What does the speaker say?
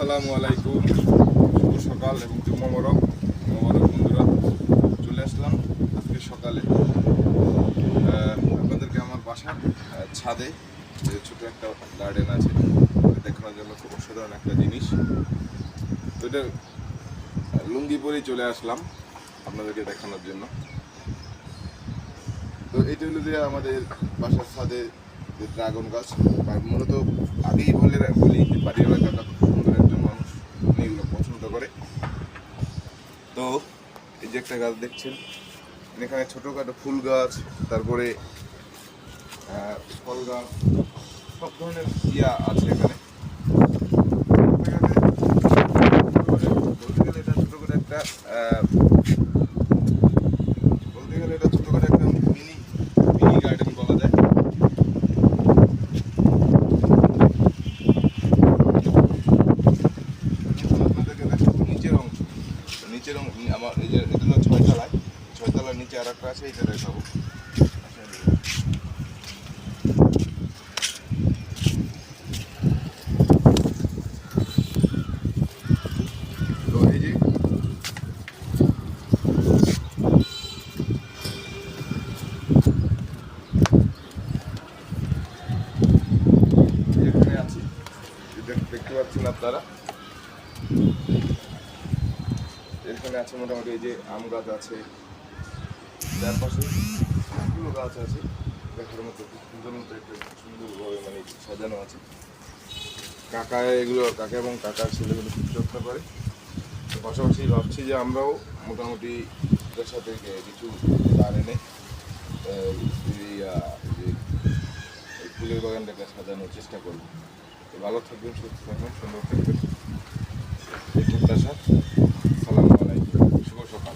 আসসালামু আলাইকুম, শুভ সকাল এবং মোবারক বন্ধুরা। চলে আসলাম আজকে সকালে আপনাদেরকে আমার বাসার ছাদে যে ছোটো একটা গার্ডেন আছে দেখানোর জন্য। খুব অসাধারণ একটা জিনিস। তো এটা লুঙ্গি পরেই চলে আসলাম আপনাদেরকে দেখানোর জন্য। তো এইটা হলো যে আমাদের বাসার ছাদে যে ড্রাগন গাছ, মূলত আগেই বলি বাড়ির এলাকাটা খুব সুন্দর, একজন মানুষ উনি এগুলো পছন্দ করে। তো এই যে একটা গাছ দেখছেন, এখানে ছোটোখাটো ফুল গাছ, তারপরে ফল গাছ, সব ধরনের আছে এখানে। বলতে গেলে এটা ছোটোখাটো একটা মিনি গার্ডেন বলা যায়। নিচের আমার এই যে এগুলো ছয়তলার নিচে আর একটা আছে, এইটা দেখাবো। তো এই যে এখানে আছি, দেখতে পাচ্ছেন আপনারা। এখানে আছে মোটামুটি এই যে আম গাছ আছে, চারপাশে অনেকগুলো গাছ আছে দেখার মতো, খুব সুন্দর মতো একটা সুন্দরভাবে মানে সাজানো আছে। কাকা এবং কাকার ছেলেগুলো খুব যত্ন করে। তো পাশাপাশি ভাবছি যে আমরাও মোটামুটি ওদের সাথে কিছু গাছ এনে এই ফুলের বাগানটাকে সাজানোর চেষ্টা করব। তো ভালো থাকবেন, সুস্থ থাকবেন, সুন্দর থাকবেন, এই প্রত্যাশা। আসসালামু আলাইকুম, শুভ সকাল।